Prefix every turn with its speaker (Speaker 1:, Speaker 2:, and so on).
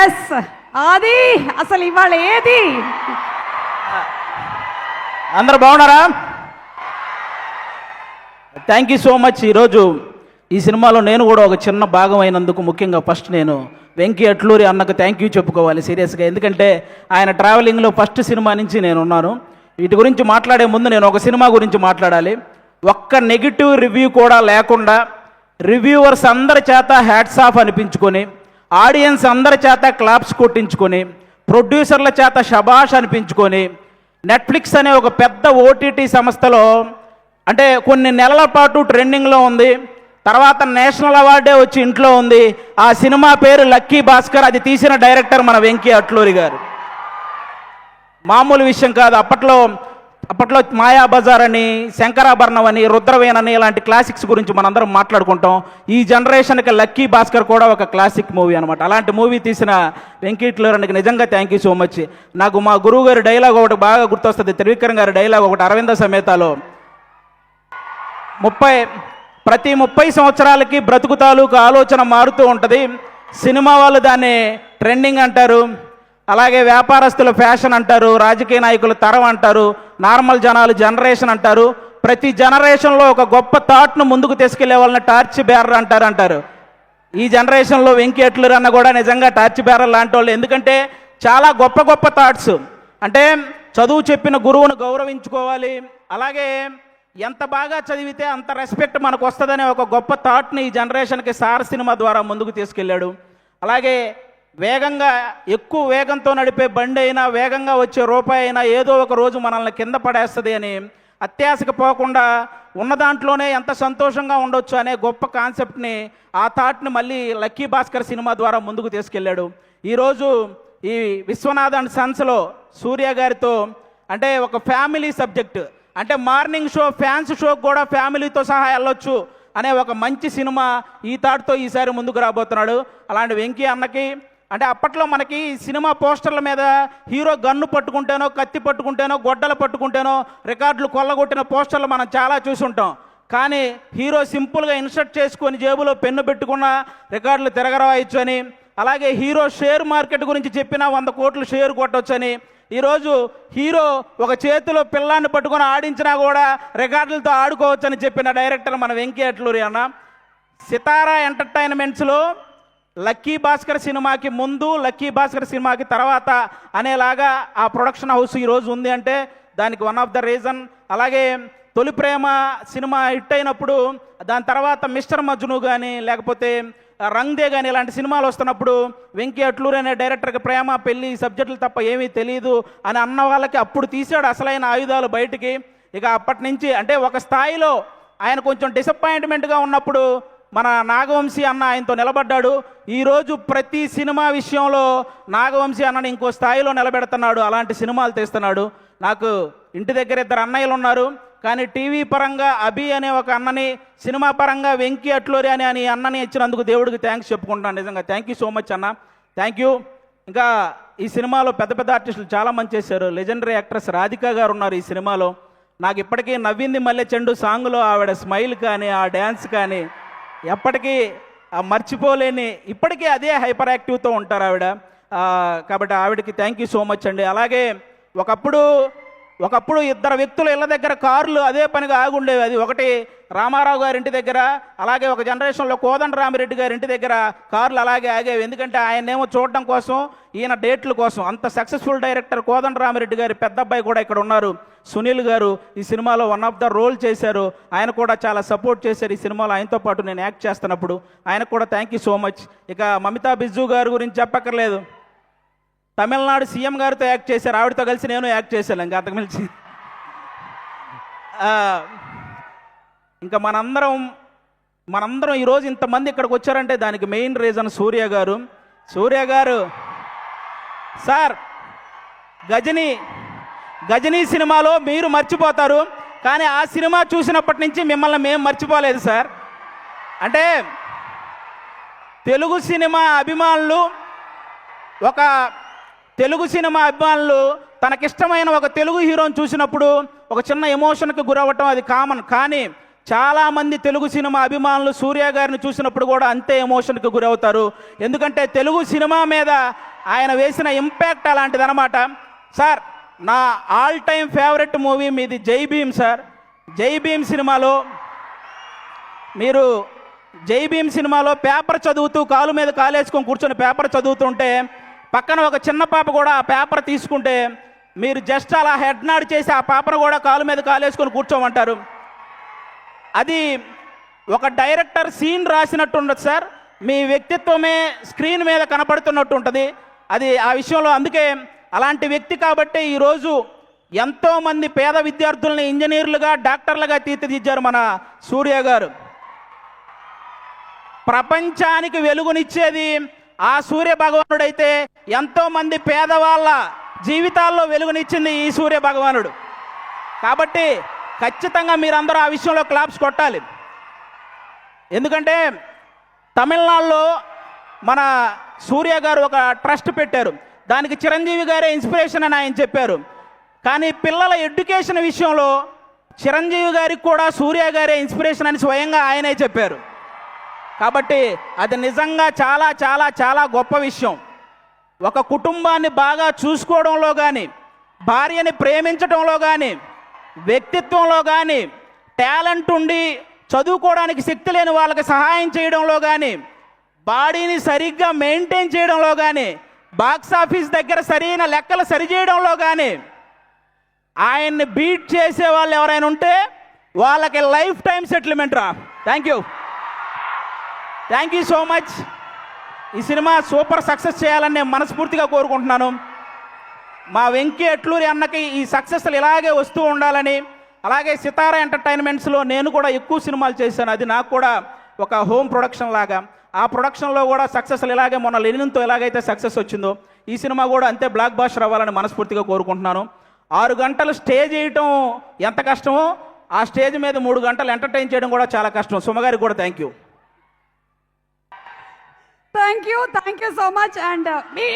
Speaker 1: Yes అది అసలు ఇవాళ ఏది
Speaker 2: అందరు బాగున్నారా? Thank you so much. ఈరోజు ఈ సినిమాలో నేను కూడా ఒక చిన్న భాగం అయినందుకు ముఖ్యంగా ఫస్ట్ నేను వెంకీ అట్లూరి అన్నకు థ్యాంక్ యూ చెప్పుకోవాలి సీరియస్గా. ఎందుకంటే ఆయన ట్రావెలింగ్లో ఫస్ట్ సినిమా నుంచి నేను ఉన్నాను. వీటి గురించి మాట్లాడే ముందు నేను ఒక సినిమా గురించి మాట్లాడాలి. ఒక్క నెగిటివ్ రివ్యూ కూడా లేకుండా రివ్యూవర్స్ అందరి చేత హ్యాట్స్ ఆఫ్ అనిపించుకొని, ఆడియన్స్ అందరి చేత క్లాప్స్ కొట్టించుకొని, ప్రొడ్యూసర్ల చేత షబాష్ అనిపించుకొని, నెట్ఫ్లిక్స్ అనే ఒక పెద్ద ఓటీటీ సంస్థలో అంటే కొన్ని నెలల పాటు ట్రెండింగ్లో ఉంది. తర్వాత నేషనల్ అవార్డే వచ్చి ఇంట్లో ఉంది. ఆ సినిమా పేరు లక్కీ భాస్కర్. అది తీసిన డైరెక్టర్ మన వెంకీ అట్లూరి గారు. మామూలు విషయం కాదు. అప్పట్లో మాయాబజార్ అని, శంకరాభరణం అని, రుద్రవేణ్ అని ఇలాంటి క్లాసిక్స్ గురించి మనందరం మాట్లాడుకుంటాం. ఈ జనరేషన్కి లక్కీ భాస్కర్ కూడా ఒక క్లాసిక్ మూవీ అనమాట. అలాంటి మూవీ తీసిన వెంకీ అట్లూరికి నిజంగా థ్యాంక్ యూ సో మచ్. నాకు మా గురువు గారి డైలాగ్ ఒకటి బాగా గుర్తొస్తుంది. త్రివిక్రమ్ గారి డైలాగ్ ఒకటి అరవింద సమేతలో, ప్రతి 30 సంవత్సరాలకి బ్రతుకు తాలూకు ఆలోచన మారుతూ ఉంటుంది. సినిమా వాళ్ళు దాన్ని ట్రెండింగ్ అంటారు, అలాగే వ్యాపారస్తులు ఫ్యాషన్ అంటారు, రాజకీయ నాయకులు తరం అంటారు, నార్మల్ జనాలు జనరేషన్ అంటారు. ప్రతి జనరేషన్లో ఒక గొప్ప థాట్ను ముందుకు తీసుకెళ్లే వాళ్ళని టార్చ్ బేరర్ అంటారు. ఈ జనరేషన్లో వెంకీ అట్లూరి అన్న కూడా నిజంగా టార్చ్ బేరర్ లాంటి వాళ్ళు. ఎందుకంటే చాలా గొప్ప గొప్ప థాట్స్, అంటే చదువు చెప్పిన గురువును గౌరవించుకోవాలి, అలాగే ఎంత బాగా చదివితే అంత రెస్పెక్ట్ మనకు వస్తుందనే ఒక గొప్ప థాట్ని ఈ జనరేషన్కి సార్ సినిమా ద్వారా ముందుకు తీసుకెళ్ళాడు. అలాగే వేగంగా, ఎక్కువ వేగంతో నడిపే బండి అయినా, వేగంగా వచ్చే రూపాయి అయినా ఏదో ఒక రోజు మనల్ని కింద పడేస్తుంది అని అత్యాశకు పోకుండా ఉన్న దాంట్లోనే ఎంత సంతోషంగా ఉండొచ్చు అనే గొప్ప కాన్సెప్ట్ని, ఆ థాట్ని మళ్ళీ లక్కీ భాస్కర్ సినిమా ద్వారా ముందుకు తీసుకెళ్ళాడు. ఈరోజు ఈ విశ్వనాథ్ అండ్ సన్స్లో సూర్య గారితో అంటే ఒక ఫ్యామిలీ సబ్జెక్ట్, అంటే మార్నింగ్ షో, ఫ్యాన్స్ షోకి కూడా ఫ్యామిలీతో సహా వెళ్ళొచ్చు అనే ఒక మంచి సినిమా ఈ థాట్తో ఈసారి ముందుకు రాబోతున్నాడు. అలాంటి వెంకీ అన్నకి అంటే అప్పట్లో మనకి సినిమా పోస్టర్ల మీద హీరో గన్ను పట్టుకుంటేనో, కత్తి పట్టుకుంటేనో, గొడ్డలు పట్టుకుంటేనో రికార్డులు కొల్లగొట్టిన పోస్టర్లు మనం చాలా చూసుంటాం. కానీ హీరో సింపుల్గా ఇన్సర్ట్ చేసుకొని జేబులో పెన్ను పెట్టుకున్న రికార్డులు తిరగరాయొచ్చు అని, అలాగే హీరో షేర్ మార్కెట్ గురించి చెప్పినా 100 కోట్లు షేర్ కొట్టొచ్చని, ఈరోజు హీరో ఒక చేతిలో పిల్లాన్ని పట్టుకొని ఆడించినా కూడా రికార్డులతో ఆడుకోవచ్చని చెప్పిన డైరెక్టర్ మన వెంకీ అట్లూరి అన్న. సితారా ఎంటర్టైన్మెంట్స్లో లక్కీ భాస్కర్ సినిమాకి ముందు, లక్కీ భాస్కర్ సినిమాకి తర్వాత అనేలాగా ఆ ప్రొడక్షన్ హౌస్ ఈరోజు ఉంది అంటే దానికి వన్ ఆఫ్ ద రీజన్. అలాగే తొలి ప్రేమ సినిమా హిట్ అయినప్పుడు దాని తర్వాత మిస్టర్ మజ్ను కానీ, లేకపోతే రంగ్దే కానీ ఇలాంటి సినిమాలు వస్తున్నప్పుడు వెంకీ అట్లూరి అనే డైరెక్టర్కి ప్రేమ, పెళ్లి సబ్జెక్టులు తప్ప ఏమీ తెలియదు అని అన్న వాళ్ళకి అప్పుడు తీసాడు అసలైన ఆయుధాలు బయటికి. ఇక అప్పటి నుంచి అంటే ఒక స్థాయిలో ఆయన కొంచెం డిసప్పాయింట్మెంట్గా ఉన్నప్పుడు మన నాగవంశీ అన్న ఆయనతో నిలబడ్డాడు. ఈరోజు ప్రతి సినిమా విషయంలో నాగవంశీ అన్నని ఇంకో స్థాయిలో నిలబెడుతున్నాడు. అలాంటి సినిమాలు తీస్తున్నాడు. నాకు ఇంటి దగ్గర 2 అన్నయ్యలు ఉన్నారు, కానీ టీవీ పరంగా అభి అనే ఒక అన్నని, సినిమా పరంగా వెంకీ అట్లూరి అని అన్నని ఇచ్చినందుకు దేవుడికి థ్యాంక్స్ చెప్పుకుంటాను. నిజంగా థ్యాంక్ యూ సో మచ్ అన్న, థ్యాంక్ యూ. ఇంకా ఈ సినిమాలో పెద్ద పెద్ద ఆర్టిస్టులు చాలామంది చేశారు. లెజెండరీ యాక్ట్రెస్ రాధికా గారు ఉన్నారు ఈ సినిమాలో. నాకు ఇప్పటికీ నవ్వింది మల్లె చెండు సాంగ్లో ఆవిడ స్మైల్ కానీ, ఆ డ్యాన్స్ కానీ ఎప్పటికీ మర్చిపోలేని, ఇప్పటికీ అదే హైపర్ యాక్టివ్తో ఉంటారు ఆవిడ. కాబట్టి ఆవిడకి థ్యాంక్ యూ సో మచ్ అండి. అలాగే ఒకప్పుడు 2 వ్యక్తులు ఇళ్ళ దగ్గర కార్లు అదే పనిగా ఆగుండేవి. అది ఒకటి రామారావు గారి ఇంటి దగ్గర, అలాగే ఒక జనరేషన్లో కోదండరామిరెడ్డి గారి ఇంటి దగ్గర కార్లు అలాగే ఆగేవి. ఎందుకంటే ఆయనేమో చూడడం కోసం, ఈయన డేట్ల కోసం. అంత సక్సెస్ఫుల్ డైరెక్టర్ కోదండరామిరెడ్డి గారి పెద్ద అబ్బాయి కూడా ఇక్కడ ఉన్నారు, సునీల్ గారు. ఈ సినిమాలో వన్ ఆఫ్ ద రోల్ చేశారు. ఆయన కూడా చాలా సపోర్ట్ చేశారు ఈ సినిమాలో. ఆయనతో పాటు నేను యాక్ట్ చేస్తున్నప్పుడు ఆయనకు కూడా థ్యాంక్ యూ సో మచ్. ఇక మమితా బిజ్జు గారి గురించి చెప్పక్కర్లేదు. తమిళనాడు సీఎం గారితో యాక్ట్ చేశారు, ఆవిడతో కలిసి నేను యాక్ట్ చేశాను. ఇంకా అంతకుమించి ఇంకా మనందరం ఈరోజు ఇంతమంది ఇక్కడికి వచ్చారంటే దానికి మెయిన్ రీజన్ సూర్య గారు సార్. గజనీ సినిమాలో మీరు మర్చిపోతారు, కానీ ఆ సినిమా చూసినప్పటి నుంచి మిమ్మల్ని మేము మర్చిపోలేదు సార్. అంటే తెలుగు సినిమా అభిమానులు తనకిష్టమైన ఒక తెలుగు హీరోని చూసినప్పుడు ఒక చిన్న ఎమోషన్కి గురవ్వటం అది కామన్. కానీ చాలామంది తెలుగు సినిమా అభిమానులు సూర్య గారిని చూసినప్పుడు కూడా అంతే ఎమోషన్కి గురవుతారు. ఎందుకంటే తెలుగు సినిమా మీద ఆయన వేసిన ఇంపాక్ట్ అలాంటిదన్నమాట. సార్, నా ఆల్ టైమ్ ఫేవరెట్ మూవీ మీది జై భీమ్ సార్. జై భీమ్ సినిమాలో మీరు పేపర్ చదువుతూ కాలు మీద కాలేసుకొని కూర్చొని పేపర్ చదువుతుంటే పక్కన ఒక చిన్న పాప కూడా ఆ పేపర్ తీసుకుంటే మీరు జస్ట్ అలా హెడ్ నాడ్ చేసి ఆ పేపర్ కూడా కాలు మీద కాలేసుకొని కూర్చోమంటారు. అది ఒక డైరెక్టర్ సీన్ రాసినట్టు ఉండదు సార్. మీ వ్యక్తిత్వమే స్క్రీన్ మీద కనపడుతున్నట్టు ఉంటుంది. అది ఆ విషయంలో అందుకే అలాంటి వ్యక్తి కాబట్టి ఈరోజు ఎంతోమంది పేద విద్యార్థుల్ని ఇంజనీర్లుగా డాక్టర్లుగా తీర్చిదిద్దారు మన సూర్య గారు. ప్రపంచానికి వెలుగునిచ్చేది ఆ సూర్య భగవానుడైతే ఎంతోమంది పేదవాళ్ళ జీవితాల్లో వెలుగునిచ్చింది ఈ సూర్య భగవానుడు. కాబట్టి ఖచ్చితంగా మీరందరూ ఆ విషయంలో క్లాప్స్ కొట్టాలి. ఎందుకంటే తమిళనాడులో మన సూర్య గారు ఒక ట్రస్ట్ పెట్టారు. దానికి చిరంజీవి గారే ఇన్స్పిరేషన్ అని ఆయన చెప్పారు. కానీ పిల్లల ఎడ్యుకేషన్ విషయంలో చిరంజీవి గారికి కూడా సూర్య గారే ఇన్స్పిరేషన్ అని స్వయంగా ఆయనే చెప్పారు. కాబట్టి అది నిజంగా చాలా చాలా చాలా గొప్ప విషయం. ఒక కుటుంబాన్ని బాగా చూసుకోవడంలో కానీ, భార్యని ప్రేమించడంలో కానీ, వ్యక్తిత్వంలో కానీ, టాలెంట్ ఉండి చదువుకోవడానికి శక్తి లేని వాళ్ళకి సహాయం చేయడంలో కానీ, బాడీని సరిగ్గా మెయింటైన్ చేయడంలో కానీ, బాక్స్ ఆఫీస్ దగ్గర సరైన లెక్కలు సరిచేయడంలో కానీ ఆయన్ని బీట్ చేసే వాళ్ళు ఎవరైనా ఉంటే వాళ్ళకి లైఫ్ టైం సెటిల్మెంట్ రా. Thank you so much. ఈ సినిమా సూపర్ సక్సెస్ చేయాలని నేను మనస్ఫూర్తిగా కోరుకుంటున్నాను. మా వెంకీ అట్లూరి అన్నకి ఈ సక్సెస్లు ఇలాగే వస్తూ ఉండాలని, అలాగే సితారా ఎంటర్టైన్మెంట్స్లో నేను కూడా ఎక్కువ సినిమాలు చేశాను. అది నాకు కూడా ఒక హోమ్ ప్రొడక్షన్ లాగా. ఆ ప్రొడక్షన్లో కూడా సక్సెస్లు ఇలాగే మొన్న లెనిన్తో ఎలాగైతే సక్సెస్ వచ్చిందో ఈ సినిమా కూడా అంతే బ్లాక్ బాస్టర్ అవ్వాలని మనస్ఫూర్తిగా కోరుకుంటున్నాను. 6 గంటలు స్టేజ్ చేయటం ఎంత కష్టమో ఆ స్టేజ్ మీద 3 గంటలు ఎంటర్టైన్ చేయడం కూడా చాలా కష్టం. సుమగారికి కూడా thank you
Speaker 1: so much. And me